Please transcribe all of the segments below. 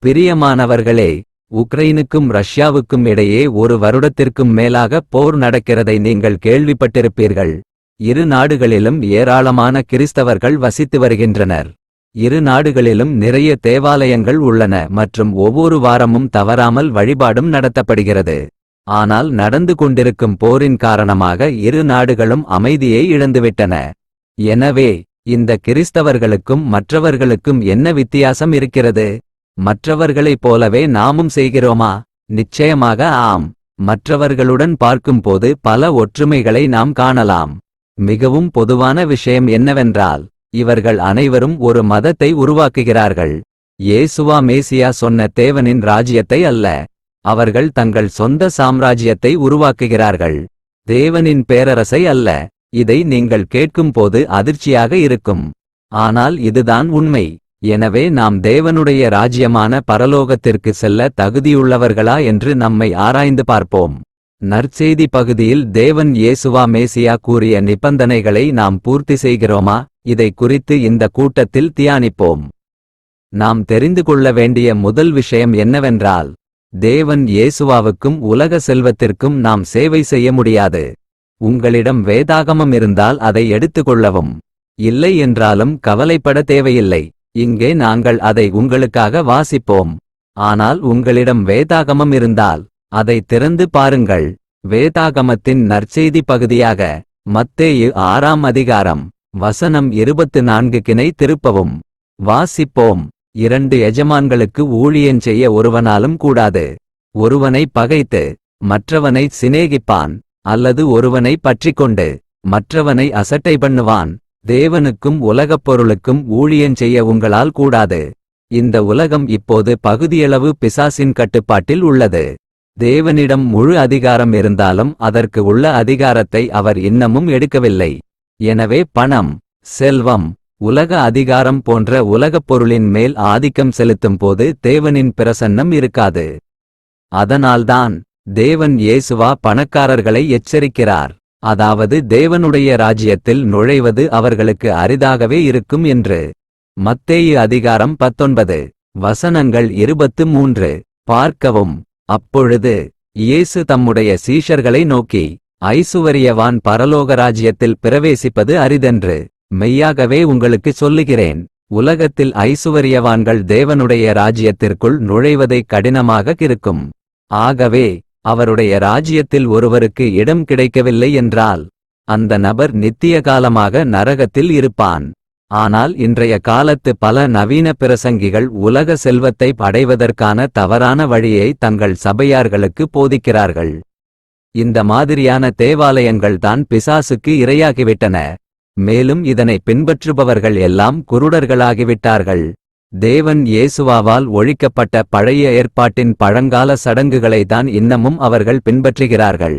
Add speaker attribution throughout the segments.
Speaker 1: பிரியமானவர்களே, உக்ரைனுக்கும் ரஷ்யாவுக்கும் இடையே ஒரு வருடத்திற்கும் மேலாக போர் நடக்கிறதை நீங்கள் கேள்விப்பட்டிருப்பீர்கள். இரு நாடுகளிலும் ஏராளமான கிறிஸ்தவர்கள் வசித்து வருகின்றனர். இரு நாடுகளிலும் நிறைய தேவாலயங்கள் உள்ளன மற்றும் ஒவ்வொரு வாரமும் தவறாமல் வழிபாடும் நடத்தப்படுகிறது. ஆனால் நடந்து கொண்டிருக்கும் போரின் காரணமாக இரு நாடுகளும் அமைதியை இழந்துவிட்டன. எனவே இந்த கிறிஸ்தவர்களுக்கும் மற்றவர்களுக்கும் என்ன வித்தியாசம் இருக்கிறது? மற்றவர்களைப் போலவே நாமும் செய்கிறோமா? நிச்சயமாக ஆம். மற்றவர்களுடன் பார்க்கும்போது பல ஒற்றுமைகளை நாம் காணலாம். மிகவும் பொதுவான விஷயம் என்னவென்றால், இவர்கள் அனைவரும் ஒரு மதத்தை உருவாக்குகிறார்கள். இயேசுவா மேசியா சொன்ன தேவனின் ராஜ்யத்தை அல்ல. அவர்கள் தங்கள் சொந்த சாம்ராஜ்யத்தை உருவாக்குகிறார்கள். தேவனின் பேரரசை அல்ல. இதை நீங்கள் கேட்கும்போது அதிர்ச்சியாக இருக்கும். ஆனால் இதுதான் உண்மை. எனவே நாம் தேவனுடைய ராஜ்யமான பரலோகத்திற்கு செல்ல தகுதியுள்ளவர்களா என்று நம்மை ஆராய்ந்து பார்ப்போம். நற்செய்தி பகுதியில் தேவன் இயேசுவா மேசியா கூறிய நிபந்தனைகளை நாம் பூர்த்தி செய்கிறோமா? இதை குறித்து இந்த கூட்டத்தில் தியானிப்போம். நாம் தெரிந்து கொள்ள வேண்டிய முதல் விஷயம் என்னவென்றால், தேவன் இயேசுவாவுக்கும் உலக செல்வத்திற்கும் நாம் சேவை செய்ய முடியாது. உங்களிடம் வேதாகமம் இருந்தால் அதை எடுத்துக்கொள்ளவும். இல்லை என்றாலும் கவலைப்பட தேவையில்லை. இங்கே நாங்கள் அதை உங்களுக்காக வாசிப்போம். ஆனால் உங்களிடம் வேதாகமம் இருந்தால் அதை திறந்து பாருங்கள். வேதாகமத்தின் நற்செய்தி பகுதியாக மத்தேயு 6ஆம் அதிகாரம் வசனம் 24 திருப்பவும். வாசிப்போம். 2 எஜமான்களுக்கு ஊழியன் செய்ய ஒருவனாலும் கூடாது. ஒருவனை பகைத்து மற்றவனை சிநேகிப்பான், அல்லது ஒருவனை பற்றிக்கொண்டு மற்றவனை அசட்டை பண்ணுவான். தேவனுக்கும் உலகப் பொருளுக்கும் ஊழியன் செய்ய உங்களால் கூடாது. இந்த உலகம் இப்போது பகுதியளவு பிசாசின் கட்டுப்பாட்டில் உள்ளது. தேவனிடம் முழு அதிகாரம் இருந்தாலும் அதற்கு உள்ள அதிகாரத்தை அவர் இன்னமும் எடுக்கவில்லை. எனவே பணம், செல்வம், உலக அதிகாரம் போன்ற உலகப் பொருளின் மேல் ஆதிக்கம் செலுத்தும் போது தேவனின் பிரசன்னம் இருக்காது. அதனால்தான் தேவன் இயேசுவா பணக்காரர்களை எச்சரிக்கிறார். அதாவது தேவனுடைய ராஜ்யத்தில் நுழைவது அவர்களுக்கு அரிதாகவே இருக்கும் என்று. மத்தேயு அதிகாரம் 19 வசனங்கள் 23 பார்க்கவும். அப்பொழுது இயேசு தம்முடைய சீஷர்களை நோக்கி, ஐசுவரியவான் பரலோக ராஜ்யத்தில் பிரவேசிப்பது அரிதென்று மெய்யாகவே உங்களுக்குச் சொல்லுகிறேன். உலகத்தில் ஐசுவரியவான்கள் தேவனுடைய ராஜ்யத்திற்குள் நுழைவதை கடினமாக இருக்கும். ஆகவே அவருடைய ராஜ்யத்தில் ஒருவருக்கு இடம் கிடைக்கவில்லை என்றால் அந்த நபர் நித்திய காலமாக நரகத்தில் இருப்பான். ஆனால் இன்றைய காலத்து பல நவீன பிரசங்கிகள் உலக செல்வத்தை அடைவதற்கான தவறான வழியை தங்கள் சபையார்களுக்கு போதிக்கிறார்கள். இந்த மாதிரியான தேவாலயங்கள் தான் பிசாசுக்கு இரையாகிவிட்டன. மேலும் இதனை பின்பற்றுபவர்கள் எல்லாம் குருடர்களாகிவிட்டார்கள். தேவன் இயேசுவாவால் ஒழிக்கப்பட்ட பழைய ஏற்பாட்டின் பழங்கால சடங்குகளை தான் இன்னமும் அவர்கள் பின்பற்றுகிறார்கள்.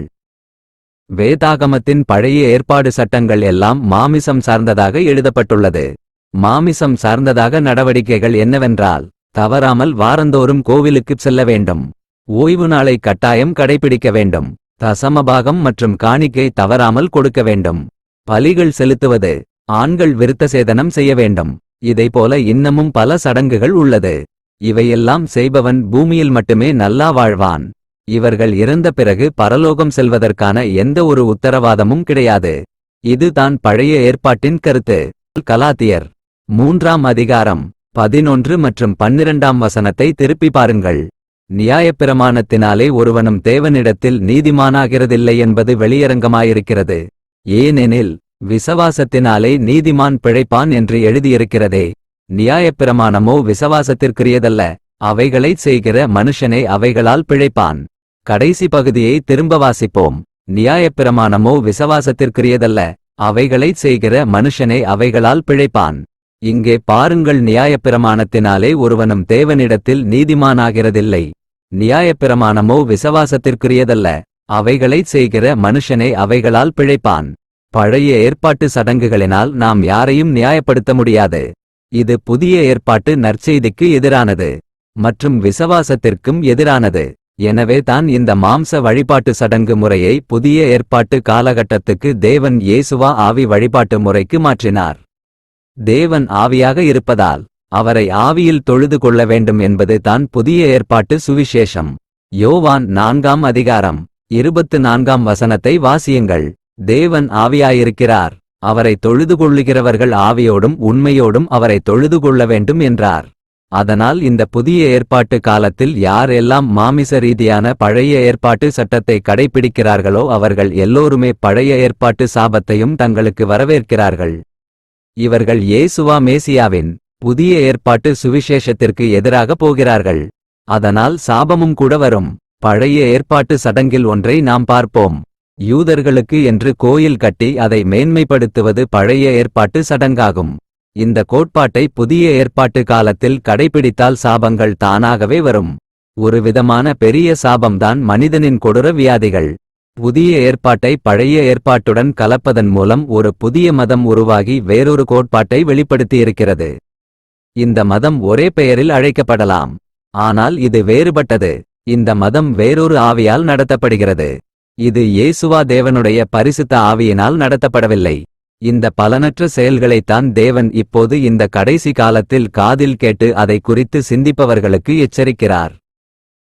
Speaker 1: வேதாகமத்தின் பழைய ஏற்பாடு சட்டங்கள் எல்லாம் மாமிசம் சார்ந்ததாக எழுதப்பட்டுள்ளது. மாமிசம் சார்ந்ததாக நடவடிக்கைகள் என்னவென்றால், தவறாமல் வாரந்தோறும் கோவிலுக்குச் செல்ல வேண்டும். ஓய்வு நாளை கட்டாயம் கடைபிடிக்க வேண்டும். தசமபாகம் மற்றும் காணிக்கை தவறாமல் கொடுக்க வேண்டும். பலிகள் செலுத்துவது, ஆண்கள் விருத்தசேதனம் செய்ய வேண்டும். இதைப்போல இன்னமும் பல சடங்குகள் உள்ளது. இவையெல்லாம் செய்பவன் பூமியில் மட்டுமே நல்லா வாழ்வான். இவர்கள் இறந்த பிறகு பரலோகம் செல்வதற்கான எந்த ஒரு உத்தரவாதமும் கிடையாது. இது தான் பழைய ஏற்பாட்டின் கருத்து. கலாத்தியர் 3ஆம் அதிகாரம் 11 மற்றும் 12ஆம் வசனத்தை திருப்பி பாருங்கள். நியாயப்பிரமாணத்தினாலே ஒருவனும் தேவனிடத்தில் நீதிமானாகிறதில்லை என்பது வெளியரங்கமாயிருக்கிறது. ஏனெனில் விசவாசத்தினாலே நீதிமான் பிழைப்பான் என்று எழுதியிருக்கிறதே. நியாயப்பிரமாணமோ விசவாசத்திற்குரியதல்ல, அவைகளைச் செய்கிற மனுஷனே அவைகளால் பிழைப்பான். கடைசி பகுதியை திரும்ப வாசிப்போம். நியாயப்பிரமாணமோ விசவாசத்திற்குரியதல்ல, அவைகளைச் செய்கிற மனுஷனே அவைகளால் பிழைப்பான். இங்கே பாருங்கள், நியாயப்பிரமாணத்தினாலே ஒருவனும் தேவனிடத்தில் நீதிமானாகிறதில்லை. நியாயப்பிரமாணமோ விசவாசத்திற்குரியதல்ல, அவைகளைச் செய்கிற மனுஷனே அவைகளால் பிழைப்பான். பழைய ஏற்பாட்டு சடங்குகளினால் நாம் யாரையும் நியாயப்படுத்த முடியாது. இது புதிய ஏற்பாட்டு நற்செய்திக்கு எதிரானது மற்றும் விசுவாசத்திற்கும் எதிரானது. எனவே தான் இந்த மாம்ச வழிபாட்டு சடங்கு முறையை புதிய ஏற்பாட்டு காலகட்டத்துக்கு தேவன் இயேசுவா ஆவி வழிபாட்டு முறைக்கு மாற்றினார். தேவன் ஆவியாக இருப்பதால் அவரை ஆவியில் தொழுது கொள்ள வேண்டும் என்பது தான் புதிய ஏற்பாட்டு சுவிசேஷம். யோவான் 4ஆம் அதிகாரம் 24ஆம் வசனத்தை வாசியுங்கள். தேவன் ஆவியாயிருக்கிறார், அவரை தொழுது கொள்ளுகிறவர்கள் ஆவியோடும் உண்மையோடும் அவரை தொழுது கொள்ள வேண்டும் என்றார். அதனால் இந்த புதிய ஏற்பாட்டு காலத்தில் யார் எல்லாம் மாமிச ரீதியான பழைய ஏற்பாட்டு சட்டத்தை கடைபிடிக்கிறார்களோ அவர்கள் எல்லோருமே பழைய ஏற்பாட்டு சாபத்தையும் தங்களுக்கு வரவேற்கிறார்கள். இவர்கள் இயேசுவா மேசியாவின் புதிய ஏற்பாட்டு சுவிசேஷத்திற்கு எதிராக போகிறார்கள். அதனால் சாபமும் கூட வரும். பழைய ஏற்பாட்டு சடங்கில் ஒன்றை நாம் பார்ப்போம். யூதர்களுக்கு என்று கோயில் கட்டி அதை மேன்மைப்படுத்துவது பழைய ஏற்பாட்டு சடங்காகும். இந்த கோட்பாட்டை புதிய ஏற்பாட்டு காலத்தில் கடைபிடித்தால் சாபங்கள் தானாகவே வரும். ஒரு விதமான பெரிய சாபம்தான் மனிதனின் கொடூர வியாதிகள். புதிய ஏற்பாட்டை பழைய ஏற்பாட்டுடன் கலப்பதன் மூலம் ஒரு புதிய மதம் உருவாகி வேறொரு கோட்பாட்டை வெளிப்படுத்தியிருக்கிறது. இந்த மதம் ஒரே பெயரில் அழைக்கப்படலாம், ஆனால் இது வேறுபட்டது. இந்த மதம் வேறொரு ஆவியால் நடத்தப்படுகிறது. இது இயேசுவா தேவனுடைய பரிசுத்த ஆவியினால் நடத்தப்படவில்லை. இந்த பலனற்ற செயல்களைத்தான் தேவன் இப்போது இந்த கடைசி காலத்தில் காதில் கேட்டு அதை குறித்து சிந்திப்பவர்களுக்கு எச்சரிக்கிறார்.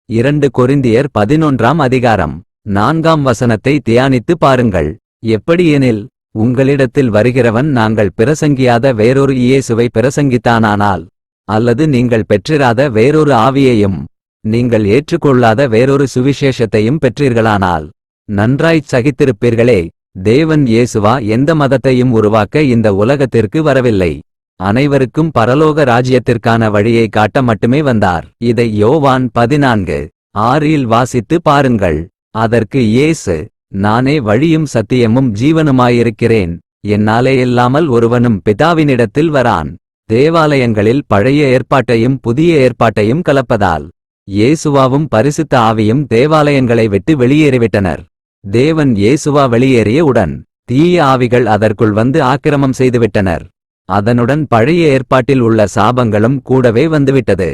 Speaker 1: 2 கொரிந்தியர் 11ஆம் அதிகாரம் 4ஆம் வசனத்தை தியானித்து பாருங்கள். எப்படியெனில் உங்களிடத்தில் வருகிறவன் நாங்கள் பிரசங்கியாத வேறொரு இயேசுவை பிரசங்கித்தானானால், அல்லது நீங்கள் பெற்றிராத வேறொரு ஆவியையும் நீங்கள் ஏற்றுக்கொள்ளாத வேறொரு சுவிசேஷத்தையும் பெற்றீர்களானால் நன்றாய்ச் சகித்திருப்பீர்களே. தேவன் இயேசுவா எந்த மதத்தையும் உருவாக்க இந்த உலகத்திற்கு வரவில்லை. அனைவருக்கும் பரலோக ராஜ்யத்திற்கான வழியை காட்ட மட்டுமே வந்தார். இதை யோவான் 14:6 வாசித்து பாருங்கள். அதற்கு இயேசு, நானே வழியும் சத்தியமும் ஜீவனுமாயிருக்கிறேன், என்னாலே இல்லாமல் ஒருவனும் பிதாவினிடத்தில் வரான். தேவாலயங்களில் பழைய ஏற்பாட்டையும் புதிய ஏற்பாட்டையும் கலப்பதால் இயேசுவாவும் பரிசுத்த ஆவியும் தேவாலயங்களை விட்டு வெளியேறிவிட்டனர். தேவன் இயேசுவா வெளியேறிய உடன் தீய ஆவிகள் அதற்குள் வந்து ஆக்கிரமம் செய்துவிட்டனர். அதனுடன் பழைய ஏற்பாட்டில் உள்ள சாபங்களும் கூடவே வந்துவிட்டது.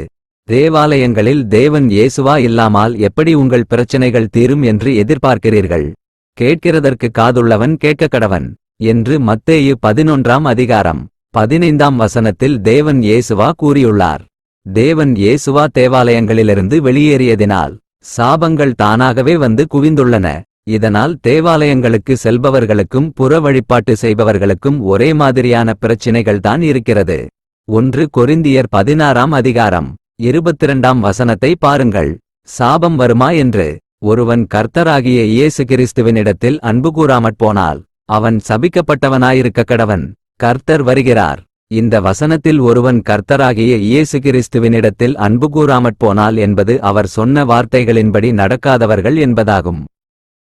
Speaker 1: தேவாலயங்களில் தேவன் இயேசுவா இல்லாமல் எப்படி உங்கள் பிரச்சனைகள் தீரும் என்று எதிர்பார்க்கிறீர்கள்? கேட்கிறதற்கு காதுள்ளவன் கேட்கக்கடவன் என்று மத்தேயு 11ஆம் அதிகாரம் 15ஆம் வசனத்தில் தேவன் இயேசுவா கூறியுள்ளார். தேவன் இயேசுவா தேவாலயங்களிலிருந்து வெளியேறியதினால் சாபங்கள் தானாகவே வந்து குவிந்துள்ளன. இதனால் தேவாலயங்களுக்கு செல்பவர்களுக்கும் புற வழிபாட்டு செய்பவர்களுக்கும் ஒரே மாதிரியான பிரச்சினைகள்தான் இருக்கிறது. 1 கொரிந்தியர் 16ஆம் அதிகாரம் 22ஆம் வசனத்தை பாருங்கள். சாபம் வருமா என்று ஒருவன் கர்த்தராகிய இயேசு கிறிஸ்துவினிடத்தில் அன்பு கூறாமற் போனால் அவன் சபிக்கப்பட்டவனாயிருக்க கடவன். கர்த்தர் வருகிறார். இந்த வசனத்தில் ஒருவன் கர்த்தராகிய இயேசு கிறிஸ்துவினிடத்தில் அன்பு கூறாமற் போனால் என்பது அவர் சொன்ன வார்த்தைகளின்படி நடக்காதவர்கள் என்பதாகும்.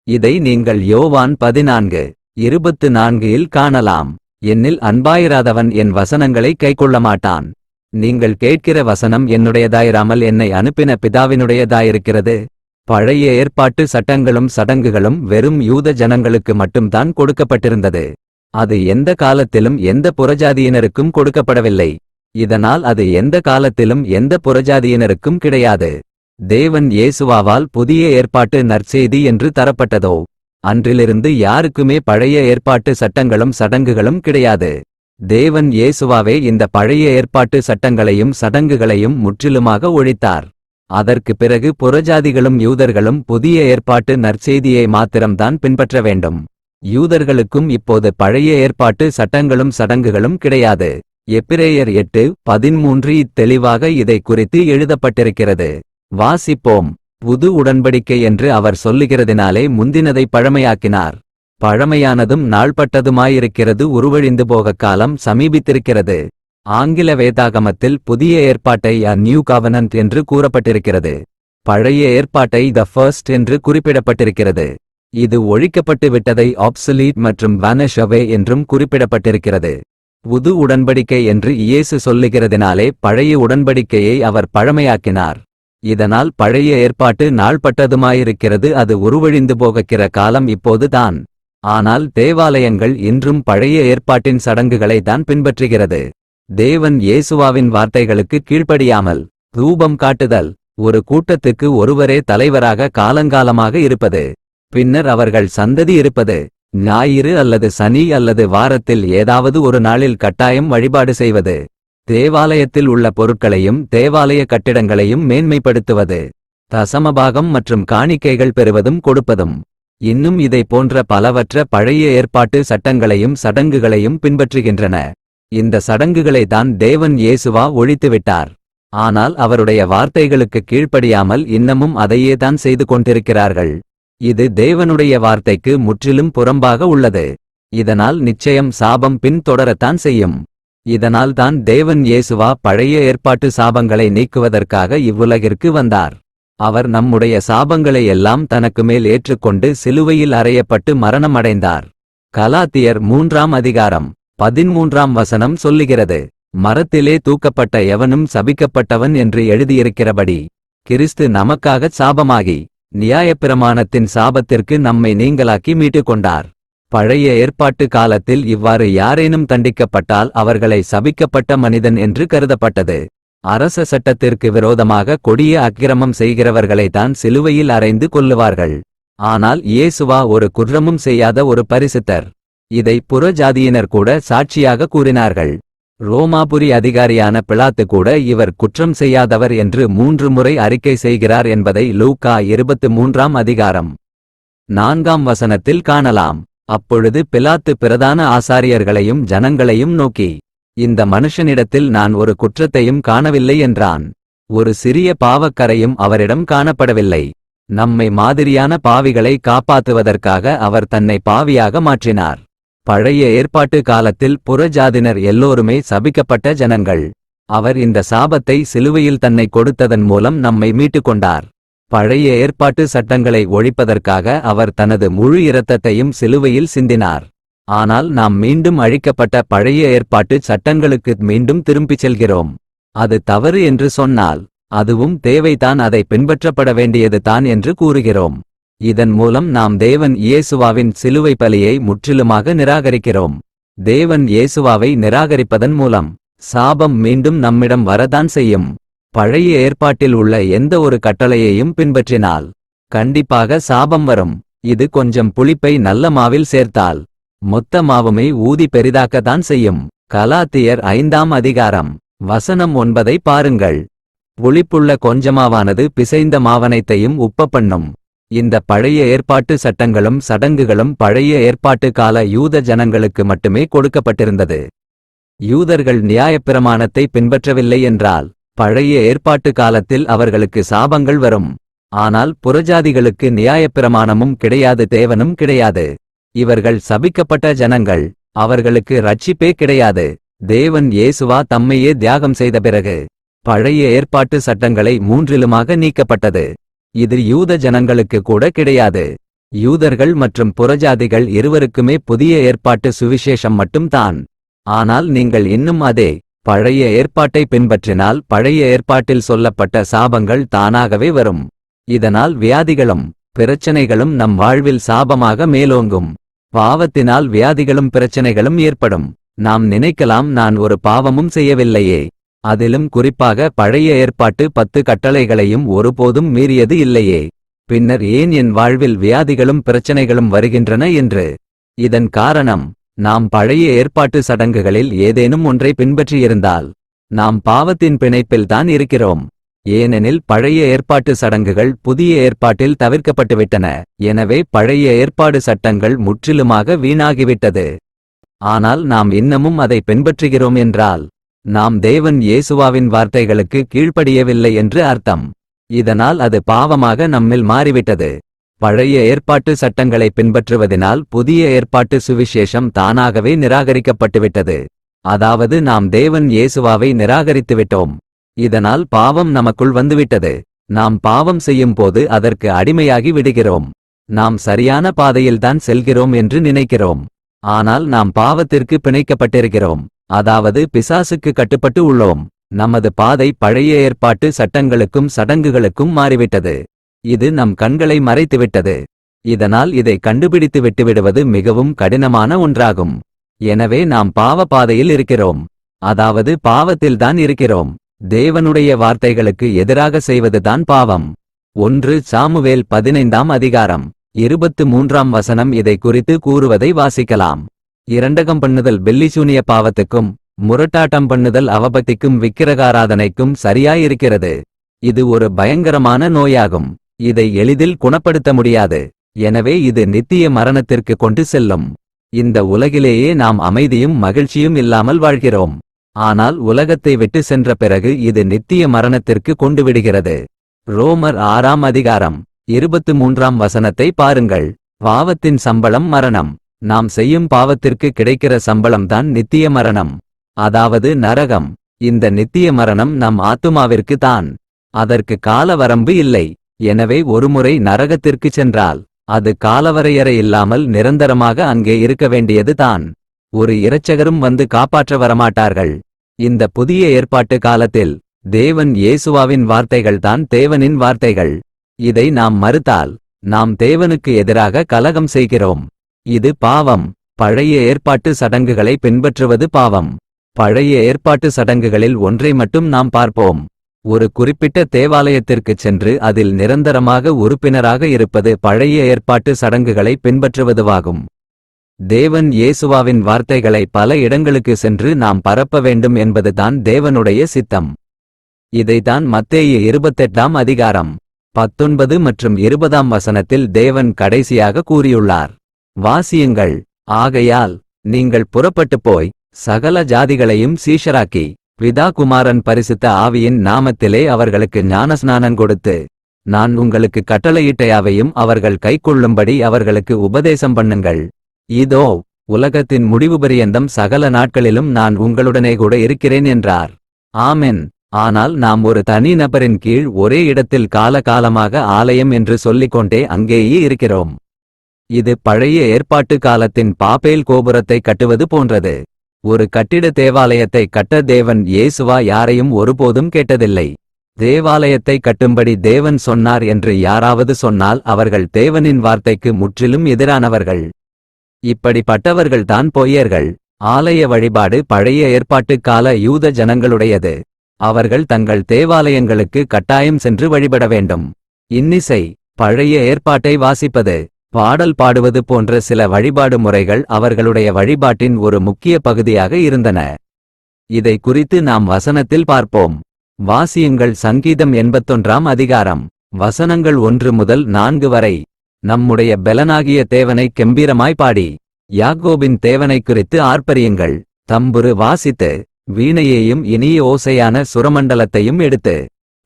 Speaker 1: இதை நீங்கள் யோவான் 14:24 காணலாம். என்னில் அன்பாயிராதவன் என் வசனங்களை கைக்கொள்ளமாட்டான். நீங்கள் கேட்கிற வசனம் என்னுடையதாயிராமல் என்னை அனுப்பின பிதாவினுடையதாயிருக்கிறது. பழைய ஏற்பாட்டு சட்டங்களும் சடங்குகளும் வெறும் யூத ஜனங்களுக்கு மட்டும்தான் கொடுக்கப்பட்டிருந்தது. அது எந்த காலத்திலும் எந்த புறஜாதியினருக்கும் கொடுக்கப்படவில்லை. இதனால் அது எந்த காலத்திலும் எந்த புறஜாதியினருக்கும் கிடையாது. தேவன் இயேசுவாவால் புதிய ஏற்பாட்டு நற்செய்தி என்று தரப்பட்டதோ அன்றிலிருந்து யாருக்குமே பழைய ஏற்பாட்டு சட்டங்களும் சடங்குகளும் கிடையாது. தேவன் இயேசுவாவே இந்த பழைய ஏற்பாட்டு சட்டங்களையும் சடங்குகளையும் முற்றிலுமாக ஒழித்தார். அதற்கு பிறகு புறஜாதிகளும் யூதர்களும் புதிய ஏற்பாட்டு நற்செய்தியை மாத்திரம்தான் பின்பற்ற வேண்டும். யூதர்களுக்கும் இப்போது பழைய ஏற்பாட்டு சட்டங்களும் சடங்குகளும் கிடையாது. எபிரேயர் 8:13 தெளிவாக இதை குறித்து எழுதப்பட்டிருக்கிறது. வாசிப்போம். புது உடன்படிக்கை என்று அவர் சொல்லுகிறதினாலே முந்தினதை பழமையாக்கினார். பழமையானதும் நாள்பட்டதுமாயிருக்கிறது உருவழிந்து போக காலம் சமீபித்திருக்கிறது. ஆங்கில வேதாகமத்தில் புதிய ஏற்பாட்டை அ நியூ கவனன்ட் என்று கூறப்பட்டிருக்கிறது. பழைய ஏற்பாட்டை த ஃபர்ஸ்ட் என்று குறிப்பிடப்பட்டிருக்கிறது. இது ஒழிக்கப்பட்டு விட்டதை ஆப்சலீட் மற்றும் வானிஷ் அவே என்றும் குறிப்பிடப்பட்டிருக்கிறது. புது உடன்படிக்கை என்று இயேசு சொல்லுகிறதினாலே பழைய உடன்படிக்கையை அவர் பழமையாக்கினார். இதனால் பழைய ஏற்பாட்டு நாள்பட்டதுமாயிருக்கிறது, அது உருவழிந்து போகிற காலம் இப்போதுதான். ஆனால் தேவாலயங்கள் இன்றும் பழைய ஏற்பாட்டின் சடங்குகளை தான் பின்பற்றுகிறது. தேவன் இயேசுவாவின் வார்த்தைகளுக்கு கீழ்ப்படியாமல் தூபம் காட்டுதல், ஒரு கூட்டத்துக்கு ஒருவரே தலைவராக காலங்காலமாக இருப்பது, பின்னர் அவர்கள் சந்ததி இருப்பது, ஞாயிறு அல்லது சனி அல்லது வாரத்தில் ஏதாவது ஒரு நாளில் கட்டாயம் வழிபாடு செய்வது, தேவாலயத்தில் உள்ள பொருட்களையும் தேவாலய கட்டிடங்களையும் மேன்மைப்படுத்துவது. தசமபாகம் மற்றும் காணிக்கைகள் பெறுவதும் கொடுப்பதும். இன்னும் இதை போன்ற பலவற்ற பழைய ஏற்பாட்டு சட்டங்களையும் சடங்குகளையும் பின்பற்றுகின்றன. இந்த சடங்குகளை தான் தேவன் இயேசுவா ஒழித்துவிட்டார். ஆனால் அவருடைய வார்த்தைகளுக்கு கீழ்ப்படியாமல் இன்னமும் அதையே தான் செய்து கொண்டிருக்கிறார்கள். இது தேவனுடைய வார்த்தைக்கு முற்றிலும் புறம்பாக உள்ளது. இதனால் நிச்சயம் சாபம் பின் தொடரத்தான் செய்யும். இதனால் தான் தேவன் இயேசுவா பழைய ஏற்பாட்டு சாபங்களை நீக்குவதற்காக இவ்வுலகிற்கு வந்தார். அவர் நம்முடைய சாபங்களை எல்லாம் தனக்கு மேல் ஏற்றுக்கொண்டு சிலுவையில் அறையப்பட்டு மரணம் அடைந்தார். கலாத்தியர் 3ஆம் அதிகாரம் 13ஆம் வசனம் சொல்லுகிறது, மரத்திலே தூக்கப்பட்ட எவனும் சபிக்கப்பட்டவன் என்று எழுதியிருக்கிறபடி கிறிஸ்து நமக்காகச் சாபமாகி நியாயப்பிரமாணத்தின் சாபத்திற்கு நம்மை நீங்களாக்கி மீட்டுக்கொண்டார். பழைய ஏற்பாட்டு காலத்தில் இவ்வாறு யாரேனும் தண்டிக்கப்பட்டால் அவர்களை சபிக்கப்பட்ட மனிதன் என்று கருதப்பட்டது. அரச சட்டத்திற்கு விரோதமாக கொடிய அக்கிரமம் செய்கிறவர்களை தான் சிலுவையில் அறைந்து கொல்லுவார்கள். ஆனால் இயேசுவா ஒரு குற்றமும் செய்யாத ஒரு பரிசுத்தர். இதை புறஜாதியினர் கூட சாட்சியாக கூறினார்கள். ரோமாபுரி அதிகாரியான பிலாத்து கூட இவர் குற்றம் செய்யாதவர் என்று 3 முறை அறிக்கை செய்கிறார் என்பதை லூக்கா 23ஆம் அதிகாரம் 4ஆம் வசனத்தில் காணலாம். அப்பொழுது பிலாத்து பிரதான ஆசாரியர்களையும் ஜனங்களையும் நோக்கி, இந்த மனுஷனிடத்தில் நான் ஒரு குற்றத்தையும் காணவில்லை என்றான். ஒரு சிறிய பாவக்கரையும் அவரிடம் காணப்படவில்லை. நம்மை மாதிரியான பாவிகளை காப்பாற்றுவதற்காக அவர் தன்னை பாவியாக மாற்றினார். பழைய ஏற்பாட்டு காலத்தில் புறஜாதினர் எல்லோருமே சபிக்கப்பட்ட ஜனங்கள். அவர் இந்த சாபத்தை சிலுவையில் தன்னை கொடுத்ததன் மூலம் நம்மை மீட்டுக்கொண்டார். பழைய ஏற்பாட்டு சட்டங்களை ஒழிப்பதற்காக அவர் தனது முழு இரத்தத்தையும் சிலுவையில் சிந்தினார். ஆனால் நாம் மீண்டும் அழிக்கப்பட்ட பழைய ஏற்பாட்டு சட்டங்களுக்கு மீண்டும் திரும்பிச் செல்கிறோம். அது தவறு என்று சொன்னால் அதுவும் தேவைதான், அதை பின்பற்றப்பட வேண்டியது தான் என்று கூறுகிறோம். இதன் மூலம் நாம் தேவன் இயேசுவாவின் சிலுவை பலியை முற்றிலுமாக நிராகரிக்கிறோம். தேவன் இயேசுவாவை நிராகரிப்பதன் மூலம் சாபம் மீண்டும் நம்மிடம் வரதான் செய்யும். பழைய ஏற்பாட்டில் உள்ள எந்த ஒரு கட்டளையையும் பின்பற்றினால் கண்டிப்பாக சாபம் வரும். இது கொஞ்சம் புளிப்பை நல்ல மாவில் சேர்த்தால் மொத்த மாவுமை ஊதி பெரிதாக்கத்தான் செய்யும். கலாத்தியர் 5ஆம் அதிகாரம் வசனம் 9ஐ பாருங்கள். புளிப்புள்ள கொஞ்சமாவானது பிசைந்த மாவனைத்தையும் உப்ப பண்ணும். இந்த பழைய ஏற்பாட்டு சட்டங்களும் சடங்குகளும் பழைய ஏற்பாட்டு கால யூத ஜனங்களுக்கு மட்டுமே கொடுக்கப்பட்டிருந்தது. யூதர்கள் நியாயப்பிரமாணத்தை பின்பற்றவில்லை என்றால் பழைய ஏற்பாட்டு காலத்தில் அவர்களுக்கு சாபங்கள் வரும். ஆனால் புறஜாதிகளுக்கு நியாயப்பிரமாணமும் கிடையாது, தேவனும் கிடையாது. இவர்கள் சபிக்கப்பட்ட ஜனங்கள். அவர்களுக்கு ரட்சிப்பே கிடையாது. தேவன் இயேசுவா தம்மையே தியாகம் செய்த பிறகு பழைய ஏற்பாட்டு சட்டங்களை 3லுமாக நீக்கப்பட்டது. இது யூத ஜனங்களுக்கு கூட கிடையாது. யூதர்கள் மற்றும் புறஜாதிகள் இருவருக்குமே புதிய ஏற்பாட்டு சுவிசேஷம் மட்டும்தான். ஆனால் நீங்கள் இன்னும் அதே பழைய ஏற்பாட்டை பின்பற்றினால் பழைய ஏற்பாட்டில் சொல்லப்பட்ட சாபங்கள் தானாகவே வரும். இதனால் வியாதிகளும் பிரச்சனைகளும் நம் வாழ்வில் சாபமாக மேலோங்கும். பாவத்தினால் வியாதிகளும் பிரச்சனைகளும் ஏற்படும். நாம் நினைக்கலாம், நான் ஒரு பாவமும் செய்யவில்லையே, அதிலும் குறிப்பாக பழைய ஏற்பாட்டு 10 கட்டளைகளையும் ஒருபோதும் மீறியது இல்லையே, பின்னர் ஏன் என் வாழ்வில் வியாதிகளும் பிரச்சனைகளும் வருகின்றன என்று. இதன் காரணம், நாம் பழைய ஏற்பாட்டு சடங்குகளில் ஏதேனும் ஒன்றை பின்பற்றியிருந்தால் நாம் பாவத்தின் பிணைப்பில்தான் இருக்கிறோம். ஏனெனில் பழைய ஏற்பாட்டு சடங்குகள் புதிய ஏற்பாட்டில் தவிர்க்கப்பட்டுவிட்டன. எனவே பழைய ஏற்பாடு சட்டங்கள் முற்றிலுமாக வீணாகிவிட்டது. ஆனால் நாம் இன்னமும் அதை பின்பற்றுகிறோம் என்றால் நாம் தேவன் இயேசுவாவின் வார்த்தைகளுக்கு கீழ்ப்படியவில்லை என்று அர்த்தம். இதனால் அது பாவமாக நம்மில் மாறிவிட்டது. பழைய ஏற்பாட்டு சட்டங்களை பின்பற்றுவதினால் புதிய ஏற்பாட்டு சுவிசேஷம் தானாகவே நிராகரிக்கப்பட்டுவிட்டது. அதாவது நாம் தேவன் இயேசுவாவை நிராகரித்துவிட்டோம். இதனால் பாவம் நமக்குள் வந்துவிட்டது. நாம் பாவம் செய்யும் போது அதற்கு அடிமையாகி விடுகிறோம். நாம் சரியான பாதையில்தான் செல்கிறோம் என்று நினைக்கிறோம். ஆனால் நாம் பாவத்திற்கு பிணைக்கப்பட்டிருக்கிறோம். அதாவது பிசாசுக்கு கட்டுப்பட்டு உள்ளோம். நமது பாதை பழைய ஏற்பாட்டு சட்டங்களுக்கும் சடங்குகளுக்கும் மாறிவிட்டது. இது நம் கண்களை மறைத்துவிட்டது. இதனால் இதை கண்டுபிடித்து விட்டுவிடுவது மிகவும் கடினமான ஒன்றாகும். எனவே நாம் பாவ பாதையில் இருக்கிறோம். அதாவது பாவத்தில்தான் இருக்கிறோம். தேவனுடைய வார்த்தைகளுக்கு எதிராக செய்வதுதான் பாவம். 1 சாமுவேல் 15ஆம் அதிகாரம் 23ஆம் வசனம் இதை குறித்து கூறுவதை வாசிக்கலாம். இரண்டகம் பண்ணுதல் பெல்லிசூனிய பாவத்துக்கும் முரட்டாட்டம் பண்ணுதல் அவபக்திக்கும் விக்கிரகாராதனைக்கும் சரியாயிருக்கிறது. இது ஒரு பயங்கரமான நோயாகும். இதை எளிதில் குணப்படுத்த முடியாது. எனவே இது நித்திய மரணத்திற்கு கொண்டு செல்லும். இந்த உலகிலேயே நாம் அமைதியும் மகிழ்ச்சியும் இல்லாமல் வாழ்கிறோம். ஆனால் உலகத்தை விட்டு சென்ற பிறகு இது நித்திய மரணத்திற்கு கொண்டு விடுகிறது. ரோமர் 6ஆம் அதிகாரம் 23ஆம் வசனத்தை பாருங்கள். பாவத்தின் சம்பளம் மரணம். நாம் செய்யும் பாவத்திற்கு கிடைக்கிற சம்பளம்தான் நித்திய மரணம், அதாவது நரகம். இந்த நித்திய மரணம் நம் ஆத்துமாவிற்கு தான். அதற்கு காலவரம்பு இல்லை. எனவே ஒருமுறை நரகத்திற்கு சென்றால் அது காலவரையறை இல்லாமல் நிரந்தரமாக அங்கே இருக்க வேண்டியது தான். ஒரு இரட்சகரும் வந்து காப்பாற்ற வரமாட்டார்கள். இந்த புதிய ஏற்பாட்டு காலத்தில் தேவன் இயேசுவாவின் வார்த்தைகள் தான் தேவனின் வார்த்தைகள். இதை நாம் மறுத்தால் நாம் தேவனுக்கு எதிராக கலகம் செய்கிறோம். இது பாவம். பழைய ஏற்பாட்டு சடங்குகளை பின்பற்றுவது பாவம். பழைய ஏற்பாட்டு சடங்குகளில் ஒன்றை மட்டும் நாம் பார்ப்போம். ஒரு குறிப்பிட்ட தேவாலயத்திற்குச் சென்று அதில் நிரந்தரமாக உறுப்பினராக இருப்பது பழைய ஏற்பாட்டு சடங்குகளை பின்பற்றுவதுவாகும். தேவன் இயேசுவாவின் வார்த்தைகளை பல இடங்களுக்கு சென்று நாம் பரப்ப வேண்டும் என்பதுதான் தேவனுடைய சித்தம். இதைத்தான் மத்தேயு 28ஆம் அதிகாரம் 19 மற்றும் 20ஆம் வசனத்தில் தேவன் கடைசியாக கூறியுள்ளார். வாசியுங்கள். ஆகையால் நீங்கள் புறப்பட்டுப் போய் சகல ஜாதிகளையும் சீஷராக்கி பிதா குமாரன் பரிசுத்த ஆவியின் நாமத்திலே அவர்களுக்கு ஞானஸ்நானம் கொடுத்து நான் உங்களுக்கு கட்டளையிட்ட யாவையும் அவர்கள் கைக்கொள்ளும்படி அவர்களுக்கு உபதேசம் பண்ணுங்கள். இதோ உலகத்தின் முடிவு பரியந்தம் சகல நாட்களிலும் நான் உங்களுடனே கூட இருக்கிறேன் என்றார். ஆமென். ஆனால் நாம் ஒரு தனி நபரின் கீழ் ஒரே இடத்தில் காலகாலமாக ஆலயம் என்று சொல்லிக்கொண்டே அங்கேயே இருக்கிறோம். இது பழைய ஏற்பாட்டு காலத்தின் பாபேல் கோபுரத்தை கட்டுவது போன்றது. ஒரு கட்டிட தேவாலயத்தை கட்ட தேவன் இயேசுவா யாரையும் ஒருபோதும் கேட்டதில்லை. தேவாலயத்தை கட்டும்படி தேவன் சொன்னார் என்று யாராவது சொன்னால் அவர்கள் தேவனின் வார்த்தைக்கு முற்றிலும் எதிரானவர்கள். இப்படிப்பட்டவர்கள்தான் பொய்யர்கள். ஆலய வழிபாடு பழைய ஏற்பாட்டு கால யூத ஜனங்களுடையது. அவர்கள் தங்கள் தேவாலயங்களுக்கு கட்டாயம் சென்று வழிபட வேண்டும். இன்னிசை, பழைய ஏற்பாட்டை வாசிப்பது, பாடல் பாடுவது போன்ற சில வழிபாடு முறைகள் அவர்களுடைய வழிபாட்டின் ஒரு முக்கிய பகுதியாக இருந்தன. இதை குறித்து நாம் வசனத்தில் பார்ப்போம். வாசியுங்கள். சங்கீதம் 81ஆம் அதிகாரம் வசனங்கள் 1 முதல் 4 வரை. நம்முடைய பெலனாகிய தேவனை கெம்பீரமாய் பாடி யாக்கோபின் தேவனைக் குறித்து ஆர்ப்பரியுங்கள். தம்புரு வாசித்து வீணையையும் இனிய ஓசையான சுரமண்டலத்தையும் எடுத்து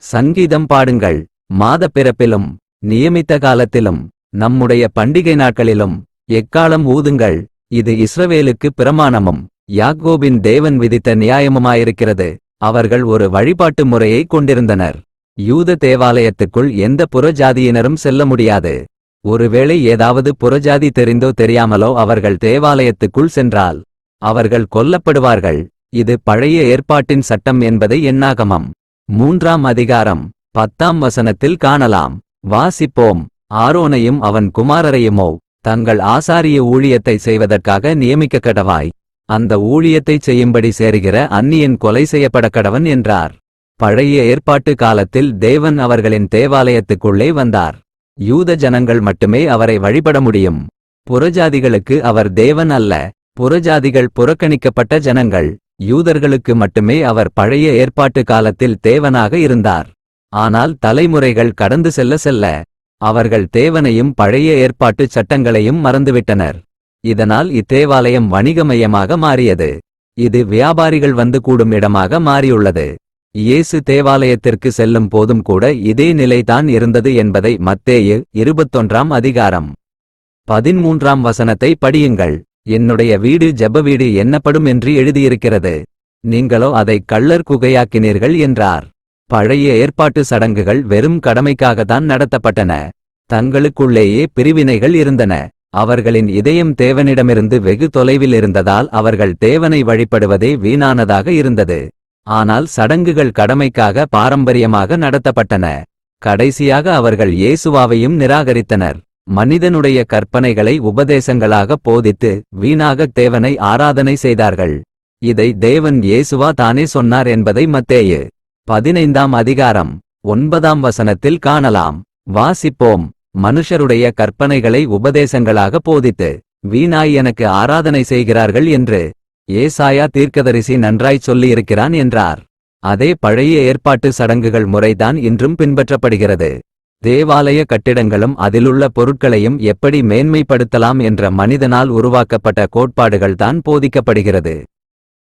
Speaker 1: சங்கீதம் பாடுங்கள். மாதப்பிறப்பிலும் நியமித்த காலத்திலும் நம்முடைய பண்டிகை நாட்களிலும் எக்காலம் ஊதுங்கள். இது இஸ்ரவேலுக்கு பிரமாணமும் யாக்கோபின் தேவன் விதித்த நியாயமுமாயிருக்கிறது. அவர்கள் ஒரு வழிபாட்டு முறையை கொண்டிருந்தனர். யூத தேவாலயத்துக்குள் எந்த புறஜாதியினரும் செல்ல முடியாது. ஒருவேளை ஏதாவது புறஜாதி தெரிந்தோ தெரியாமலோ அவர்கள் தேவாலயத்துக்குள் சென்றால் அவர்கள் கொல்லப்படுவார்கள். இது பழைய ஏற்பாட்டின் சட்டம் என்பதை எண்ணாகமம் 3ஆம் அதிகாரம் 10ஆம் வசனத்தில் காணலாம். வாசிப்போம். ஆரோனையும் அவன் குமாரரையுமோ தங்கள் ஆசாரிய ஊழியத்தை செய்வதற்காக நியமிக்கக்கடவாய். அந்த ஊழியத்தைச் செய்யும்படி சேருகிற அந்நியன் கொலை செய்யப்படக்கடவன் என்றார். பழைய ஏற்பாட்டு காலத்தில் தேவன் அவர்களின் தேவாலயத்துக்குள்ளே வந்தார். யூத ஜனங்கள் மட்டுமே அவரை வழிபட முடியும். புறஜாதிகளுக்கு அவர் தேவன் அல்ல. புறஜாதிகள் புறக்கணிக்கப்பட்ட ஜனங்கள். யூதர்களுக்கு மட்டுமே அவர் பழைய ஏற்பாட்டு காலத்தில் தேவனாக இருந்தார். ஆனால் தலைமுறைகள் கடந்து செல்ல செல்ல அவர்கள் தேவனையும் பழைய ஏற்பாட்டு சட்டங்களையும் மறந்துவிட்டனர். இதனால் இத்தேவாலயம் வணிகமயமாக மாறியது. இது வியாபாரிகள் வந்து கூடும் இடமாக மாறியுள்ளது. இயேசு தேவாலயத்திற்கு செல்லும் போதும் கூட இதே நிலைதான் இருந்தது என்பதை மத்தேயு 21ஆம் அதிகாரம் 13ஆம் வசனத்தை படியுங்கள். என்னுடைய வீடு ஜெப வீடு என்னப்படும் என்று எழுதியிருக்கிறது. நீங்களோ அதை கள்ளர் குகையாக்கினீர்கள் என்றார். பழைய ஏற்பாட்டு சடங்குகள் வெறும் கடமைக்காகத்தான் நடத்தப்பட்டன. தங்களுக்குள்ளேயே பிரிவினைகள் இருந்தன. அவர்களின் இதயம் தேவனிடமிருந்து வெகு தொலைவில் இருந்ததால் அவர்கள் தேவனை வழிபடுவதே வீணானதாக இருந்தது. ஆனால் சடங்குகள் கடமைக்காக பாரம்பரியமாக நடத்தப்பட்டன. கடைசியாக அவர்கள் இயேசுவாவையும் நிராகரித்தனர். மனிதனுடைய கற்பனைகளை உபதேசங்களாக போதித்து வீணாக தேவனை ஆராதனை செய்தார்கள். இதை தேவன் இயேசுவா தானே சொன்னார் என்பதை மத்தேயு 15ஆம் அதிகாரம் 9ஆம் வசனத்தில் காணலாம். வாசிப்போம். மனுஷருடைய கற்பனைகளை உபதேசங்களாக போதித்து வீணாய் எனக்கு ஆராதனை செய்கிறார்கள் என்று ஏசாயா தீர்க்கதரிசி நன்றாய்ச் சொல்லியிருக்கிறான் என்றார். அதே பழைய ஏற்பாட்டு சடங்குகள் முறைதான் இன்றும் பின்பற்றப்படுகிறது. தேவாலய கட்டிடங்களும் அதிலுள்ள பொருட்களையும் எப்படி மேன்மைப்படுத்தலாம் என்ற மனிதனால் உருவாக்கப்பட்ட கோட்பாடுகள்தான் போதிக்கப்படுகிறது.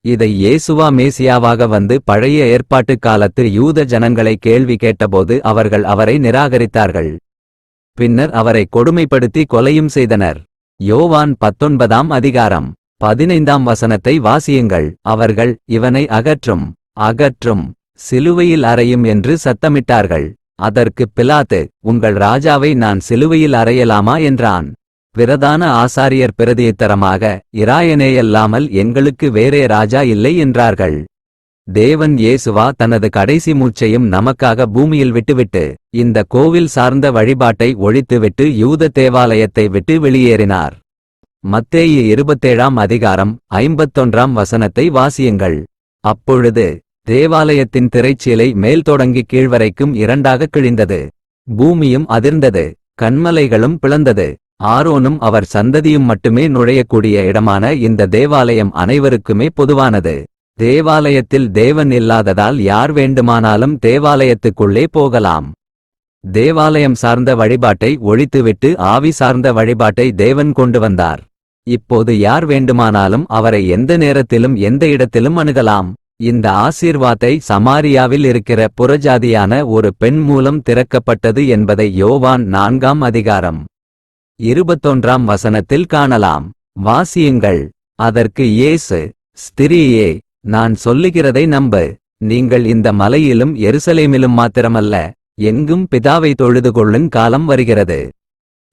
Speaker 1: இதை இயேசுவா மேசியாவாக வந்து பழைய ஏற்பாட்டு காலத்து யூத ஜனங்களை கேள்வி கேட்டபோது அவர்கள் அவரை நிராகரித்தார்கள். பின்னர் அவரை கொடுமைப்படுத்தி கொலையும் செய்தனர். யோவான் 19ஆம் அதிகாரம் 15ஆம் வசனத்தை வாசியுங்கள். அவர்கள், இவனை அகற்றும், அகற்றும், சிலுவையில் அறையும் என்று சத்தமிட்டார்கள். அதற்கு பிலாத்து, உங்கள் ராஜாவை நான் சிலுவையில் அறையலாமா என்றான். பிரதான ஆசாரியர் பிரதியுத்தரமாக, இராயனேயல்லாமல் எங்களுக்கு வேறே ராஜா இல்லை என்றார்கள். தேவன் இயேசுவா தனது கடைசி மூச்சையும் நமக்காக பூமியில் விட்டுவிட்டு இந்த கோவில் சார்ந்த வழிபாட்டை ஒழித்துவிட்டு யூத தேவாலயத்தை விட்டு வெளியேறினார். மத்தேயு 27ஆம் அதிகாரம் 51ஆம் வசனத்தை வாசியுங்கள். அப்பொழுது தேவாலயத்தின் திரைச்சீலை மேல் தொடங்கி கீழ்வரைக்கும் இரண்டாக கிழிந்தது. பூமியும் அதிர்ந்தது, கன்மலைகளும் பிளந்தது. ஆரோனும் அவர் சந்ததியும் மட்டுமே நுழையக்கூடிய இடமான இந்த தேவாலயம் அனைவருக்குமே பொதுவானது. தேவாலயத்தில் தேவன் இல்லாததால் யார் வேண்டுமானாலும் தேவாலயத்துக்குள்ளே போகலாம். தேவாலயம் சார்ந்த வழிபாட்டை ஒழித்துவிட்டு ஆவி சார்ந்த வழிபாட்டை தேவன் கொண்டு வந்தார். இப்போது யார் வேண்டுமானாலும் அவரை எந்த நேரத்திலும் எந்த இடத்திலும் அணுகலாம். இந்த ஆசீர்வாத்தை சமாரியாவில் இருக்கிற புறஜாதியான ஒரு பெண் மூலம் திறக்கப்பட்டது என்பதை யோவான் 4ஆம் அதிகாரம் 21ஆம் வசனத்தில் காணலாம். வாசியுங்கள். அதற்கு இயேசு, ஸ்திரீயே, நான் சொல்லுகிறதை நம்பு. நீங்கள் இந்த மலையிலும் எருசலேமிலும் மாத்திரமல்ல, எங்கும் பிதாவை தொழுது கொள்ளும் காலம் வருகிறது.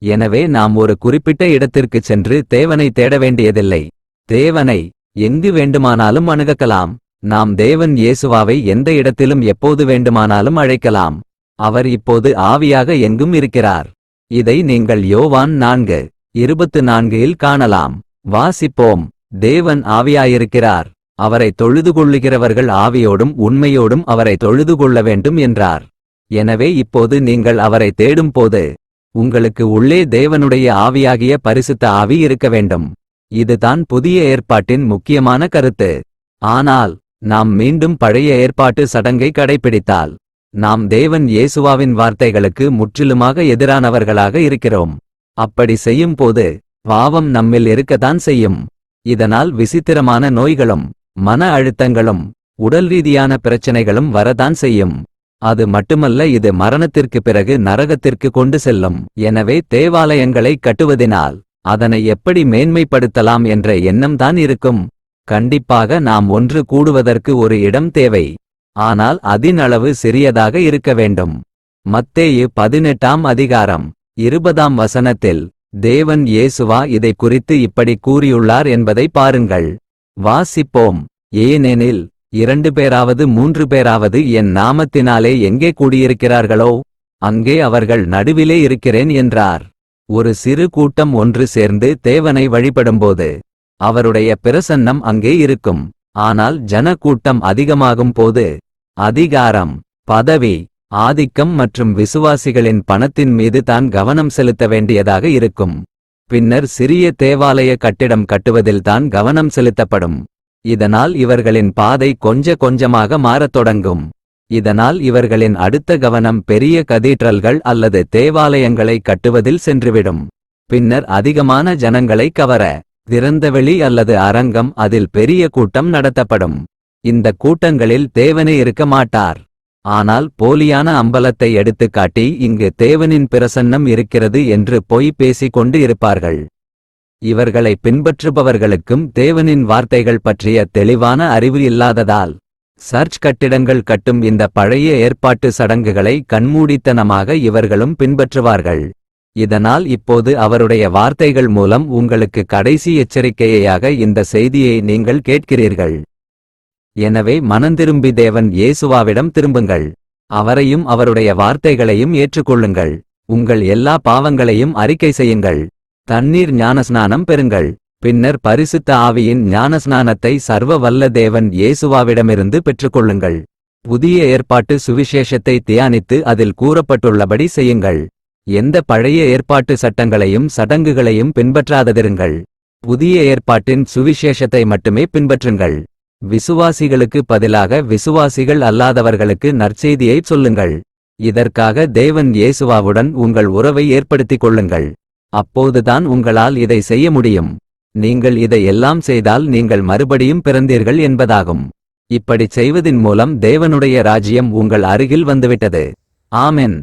Speaker 1: எனவே நாம் ஒரு குறிப்பிட்ட இடத்திற்குச் சென்று தேவனை தேட வேண்டியதில்லை. தேவனை எங்கு வேண்டுமானாலும் அணுகலாம். நாம் தேவன் இயேசுவாவை எந்த இடத்திலும் எப்போது வேண்டுமானாலும் அழைக்கலாம். அவர் இப்போது ஆவியாக எங்கும் இருக்கிறார். இதை நீங்கள் யோவான் 4:24 காணலாம். வாசிப்போம். தேவன் ஆவியாயிருக்கிறார். அவரை தொழுது கொள்ளுகிறவர்கள் ஆவியோடும் உண்மையோடும் அவரை தொழுது கொள்ள வேண்டும் என்றார். எனவே இப்போது நீங்கள் அவரை தேடும் போது உங்களுக்கு உள்ளே தேவனுடைய ஆவியாகிய பரிசுத்த ஆவி இருக்க வேண்டும். இதுதான் புதிய ஏற்பாட்டின் முக்கியமான கருத்து. ஆனால் நாம் மீண்டும் பழைய ஏற்பாட்டு சடங்கை கடைபிடித்தால் நாம் தேவன் இயேசுவாவின் வார்த்தைகளுக்கு முற்றிலுமாக எதிரானவர்களாக இருக்கிறோம். அப்படி செய்யும் போது பாவம் நம்மில் இருக்கத்தான் செய்யும். இதனால் விசித்திரமான நோய்களும் மன அழுத்தங்களும் உடல் ரீதியான பிரச்சனைகளும் வரதான் செய்யும். அது மட்டுமல்ல, இது மரணத்திற்கு பிறகு நரகத்திற்கு கொண்டு செல்லும். எனவே தேவாலயங்களை கட்டுவதினால் அதனை எப்படி மேன்மைப்படுத்தலாம் என்ற எண்ணம்தான் இருக்கும். கண்டிப்பாக நாம் ஒன்று கூடுவதற்கு ஒரு இடம் தேவை. ஆனால் அதின் அளவு சிறியதாக இருக்க வேண்டும். மத்தேயு 18ஆம் அதிகாரம் 20ஆம் வசனத்தில் தேவன் இயேசுவா இதை குறித்து இப்படி கூறியுள்ளார் என்பதை பாருங்கள். வாசிப்போம். ஏனெனில் 2 பேராவது 3 பேராவது என் நாமத்தினாலே எங்கே கூடியிருக்கிறார்களோ அங்கே அவர்கள் நடுவிலே இருக்கிறேன் என்றார். ஒரு சிறு கூட்டம் ஒன்று சேர்ந்து தேவனை வழிபடும்போது அவருடைய பிரசன்னம் அங்கே இருக்கும். ஆனால் ஜன கூட்டம் அதிகமாகும் போது அதிகாரம், பதவி, ஆதிக்கம் மற்றும் விசுவாசிகளின் பணத்தின் மீது தான் கவனம் செலுத்த வேண்டியதாக இருக்கும். பின்னர் சிறிய தேவாலய கட்டிடம் கட்டுவதில்தான் கவனம் செலுத்தப்படும். இதனால் இவர்களின் பாதை கொஞ்சமாக மாறத் தொடங்கும். இதனால் இவர்களின் அடுத்த கவனம் பெரிய கதீட்ரல்கள் அல்லது தேவாலயங்களை கட்டுவதில் சென்றுவிடும். பின்னர் அதிகமான ஜனங்களை கவர திறந்தவெளி அல்லது அரங்கம், அதில் பெரிய கூட்டம் நடத்தப்படும். இந்த கூட்டங்களில் தேவனே இருக்க மாட்டார். ஆனால் போலியான அம்பலத்தை எடுத்துக்காட்டி இங்கு தேவனின் பிரசன்னம் இருக்கிறது என்று பொய் பேசிக் கொண்டு இருப்பார்கள். இவர்களை பின்பற்றுபவர்களுக்கும் தேவனின் வார்த்தைகள் பற்றிய தெளிவான அறிவு இல்லாததால் சர்ச் கட்டிடங்கள் கட்டும் இந்த பழைய ஏற்பாட்டு சடங்குகளை கண்மூடித்தனமாக இவர்களும் பின்பற்றுவார்கள். இதனால் இப்போது அவருடைய வார்த்தைகள் மூலம் உங்களுக்கு கடைசி எச்சரிக்கையாக இந்த செய்தியை நீங்கள் கேட்கிறீர்கள். எனவே மனந்திரும்பி தேவன் இயேசுவாவிடம் திரும்புங்கள். அவரையும் அவருடைய வார்த்தைகளையும் ஏற்றுக்கொள்ளுங்கள். உங்கள் எல்லா பாவங்களையும் அறிக்கை செய்யுங்கள். தண்ணீர் ஞானஸ்நானம் பெறுங்கள். பின்னர் பரிசுத்த ஆவியின் ஞானஸ்நானத்தை சர்வ வல்ல தேவன் இயேசுவாவிடமிருந்து பெற்றுக்கொள்ளுங்கள். புதிய ஏற்பாட்டு சுவிசேஷத்தை தியானித்து அதில் கூறப்பட்டுள்ளபடி செய்யுங்கள். எந்த பழைய ஏற்பாட்டு சட்டங்களையும் சடங்குகளையும் பின்பற்றாததிருங்கள். புதிய ஏற்பாட்டின் சுவிசேஷத்தை மட்டுமே பின்பற்றுங்கள். விசுவாசிகளுக்கு பதிலாக விசுவாசிகள் அல்லாதவர்களுக்கு நற்செய்தியைச் சொல்லுங்கள். இதற்காக தேவன் இயேசுவாவுடன் உங்கள் உறவை ஏற்படுத்திக் கொள்ளுங்கள். அப்போதுதான் உங்களால் இதை செய்ய முடியும். நீங்கள் இதை எல்லாம் செய்தால் நீங்கள் மறுபடியும் பிறந்தீர்கள் என்பதாகும். இப்படிச் செய்வதின் மூலம் தேவனுடைய ராஜ்யம் உங்கள் அருகில் வந்துவிட்டது. ஆமென்.